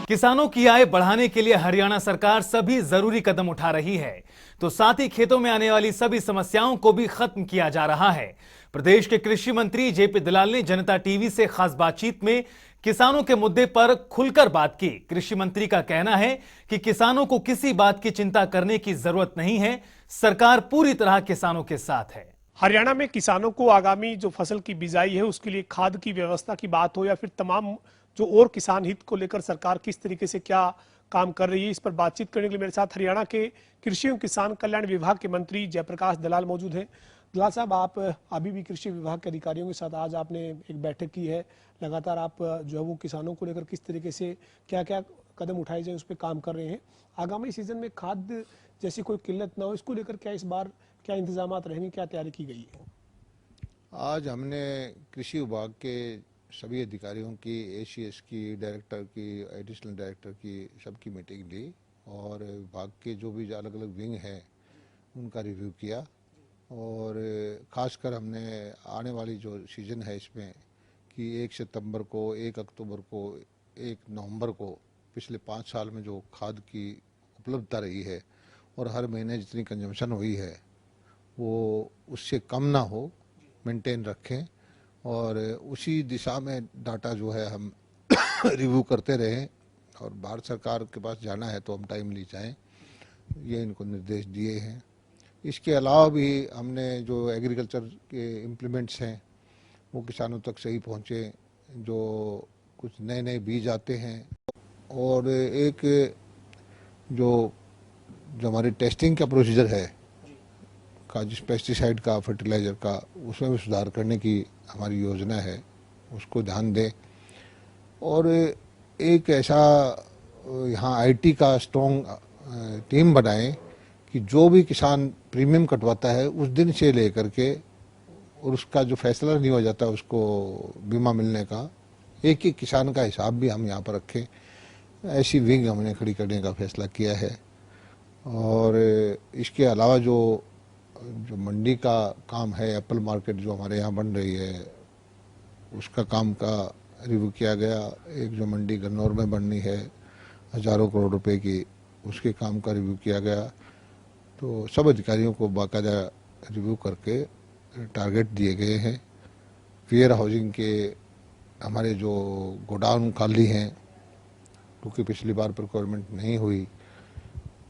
किसानों की आय बढ़ाने के लिए हरियाणा सरकार सभी जरूरी कदम उठा रही है, तो साथ ही खेतों में आने वाली सभी समस्याओं को भी खत्म किया जा रहा है। प्रदेश के कृषि मंत्री जेपी दलाल ने जनता टीवी से खास बातचीत में किसानों के मुद्दे पर खुलकर बात की। कृषि मंत्री का कहना है कि किसानों को किसी बात की चिंता करने की जरूरत नहीं है, सरकार पूरी तरह किसानों के साथ है। हरियाणा में किसानों को आगामी जो फसल की बिजाई है उसके लिए खाद की व्यवस्था की बात हो या फिर तमाम जो और किसान हित को लेकर सरकार किस तरीके से क्या काम कर रही है, इस पर बातचीत करने के लिए मेरे साथ हरियाणा के कृषि एवं किसान कल्याण विभाग के मंत्री जयप्रकाश दलाल मौजूद हैं। दलाल साहब, आप अभी भी कृषि विभाग के अधिकारियों के साथ आज आपने एक बैठक की है, लगातार आप जो है वो किसानों को लेकर किस तरीके से क्या क्या कदम उठाए जाए उस पर काम कर रहे हैं। आगामी सीजन में खाद जैसी कोई किल्लत ना हो, इसको लेकर क्या इस बार क्या इंतजाम रहेंगे, क्या तैयारी की गई है? आज हमने कृषि विभाग के सभी अधिकारियों की, एसीएस की, डायरेक्टर की, एडिशनल डायरेक्टर की, सबकी मीटिंग ली और विभाग के जो भी अलग अलग विंग हैं उनका रिव्यू किया। और ख़ासकर हमने आने वाली जो सीज़न है इसमें कि 1 सितंबर को, 1 अक्टूबर को, 1 नवंबर को पिछले 5 साल में जो खाद की उपलब्धता रही है और हर महीने जितनी कंजम्पशन हुई है वो उससे कम ना हो, मेंटेन रखें और उसी दिशा में डाटा जो है हम रिव्यू करते रहें। और भारत सरकार के पास जाना है तो हम टाइमली जाएं, ये इनको निर्देश दिए हैं। इसके अलावा भी हमने जो एग्रीकल्चर के इम्प्लीमेंट्स हैं वो किसानों तक सही पहुँचे, जो कुछ नए नए बीज आते हैं और एक जो हमारी टेस्टिंग का प्रोसीजर है का, जिस पेस्टिसाइड का, फर्टिलाइज़र का, उसमें भी सुधार करने की हमारी योजना है, उसको ध्यान दें। और एक ऐसा यहाँ आईटी का स्ट्रॉन्ग टीम बनाएं कि जो भी किसान प्रीमियम कटवाता है उस दिन से लेकर के और उसका जो फैसला नहीं हो जाता उसको बीमा मिलने का, एक एक किसान का हिसाब भी हम यहाँ पर रखें, ऐसी विंग हमने खड़ी करने का फैसला किया है। और इसके अलावा जो मंडी का काम है, एप्पल मार्केट जो हमारे यहाँ बन रही है उसका काम का रिव्यू किया गया। एक जो मंडी गन्नौर में बननी है हज़ारों करोड़ रुपए की, उसके काम का रिव्यू किया गया। तो सब अधिकारियों को बाकायदा रिव्यू करके टारगेट दिए गए हैं। वेयर हाउसिंग के हमारे जो गोडाउन खाली हैं, क्योंकि पिछली बार प्रोक्योरमेंट नहीं हुई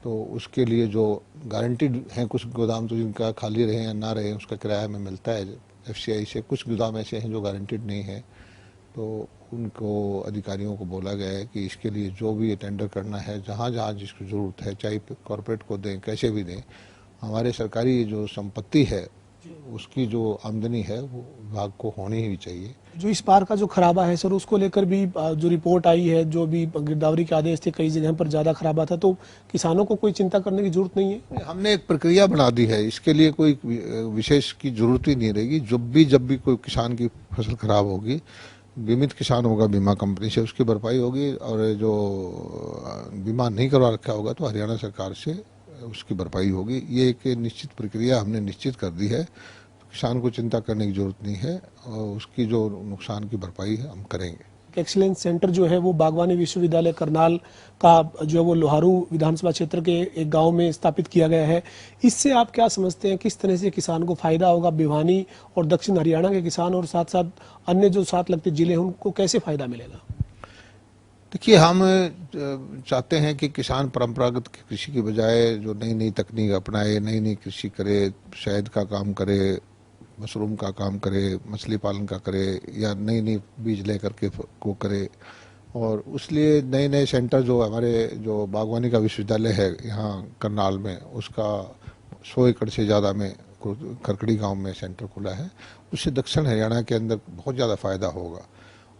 तो उसके लिए जो गारंटीड हैं कुछ गोदाम, तो जिनका खाली रहे या ना रहे उसका किराया में मिलता है एफसीआई से। कुछ गोदाम ऐसे हैं जो गारंटीड नहीं है, तो उनको अधिकारियों को बोला गया है कि इसके लिए जो भी टेंडर करना है, जहाँ जहाँ जिसकी ज़रूरत है, चाहे कॉरपोरेट को दें, कैसे भी दें, हमारे सरकारी जो संपत्ति है उसकी जो आमदनी है वो विभाग को होनी ही चाहिए। जो इस बार का जो खराबा है सर, उसको लेकर भी जो रिपोर्ट आई है, जो भी गिरदावरी के आदेश थे, कई जगह पर ज़्यादा खराबा था, तो किसानों को कोई चिंता करने की जरूरत नहीं है। हमने एक प्रक्रिया बना दी है, इसके लिए कोई विशेष की जरूरत ही नहीं रहेगी। जब भी कोई किसान की फसल खराब होगी, बीमित किसान होगा, बीमा कंपनी से उसकी भरपाई होगी, और जो बीमा नहीं करवा रखा होगा तो हरियाणा सरकार से उसकी भरपाई होगी। ये एक निश्चित प्रक्रिया हमने निश्चित कर दी है, तो किसान को चिंता करने की जरूरत नहीं है और उसकी जो नुकसान की भरपाई है हम करेंगे। एक्सीलेंस सेंटर जो है वो बागवानी विश्वविद्यालय करनाल का जो है वो लोहारू विधानसभा क्षेत्र के एक गांव में स्थापित किया गया है। इससे आप क्या समझते हैं, किस तरह से किसान को फायदा होगा? भिवानी और दक्षिण हरियाणा के किसान और साथ साथ अन्य जो साथ लगते जिले हैं उनको कैसे फायदा मिलेगा? देखिए, हम चाहते हैं कि किसान परंपरागत कृषि की बजाय जो नई नई तकनीक अपनाए, नई नई कृषि करे, शहद का काम करे, मशरूम का काम करे, मछली पालन का करे, या नई नई बीज लेकर के को करे। और उसलिए नए नए सेंटर जो हमारे जो बागवानी का विश्वविद्यालय है यहाँ करनाल में, उसका 100 एकड़ से ज़्यादा में खरकड़ी गांव में सेंटर खुला है। उससे दक्षिण हरियाणा के अंदर बहुत ज़्यादा फायदा होगा।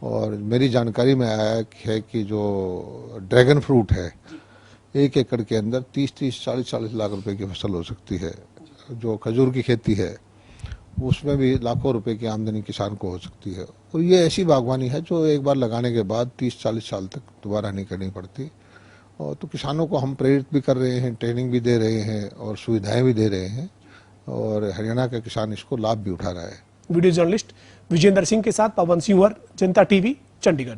और मेरी जानकारी में आया है कि जो ड्रैगन फ्रूट है, 1 एकड़ के अंदर 30-30, 40-40 लाख रुपए की फसल हो सकती है। जो खजूर की खेती है उसमें भी लाखों रुपए की आमदनी किसान को हो सकती है। और ये ऐसी बागवानी है जो एक बार लगाने के बाद 30-40 साल तक दोबारा नहीं करनी पड़ती। और तो किसानों को हम प्रेरित भी कर रहे हैं, ट्रेनिंग भी दे रहे हैं और सुविधाएं भी दे रहे हैं, और हरियाणा का किसान इसको लाभ भी उठा रहा है। वीडियो जर्नलिस्ट विजेंद्र सिंह के साथ पवन सिंह, जनता टीवी, चंडीगढ़।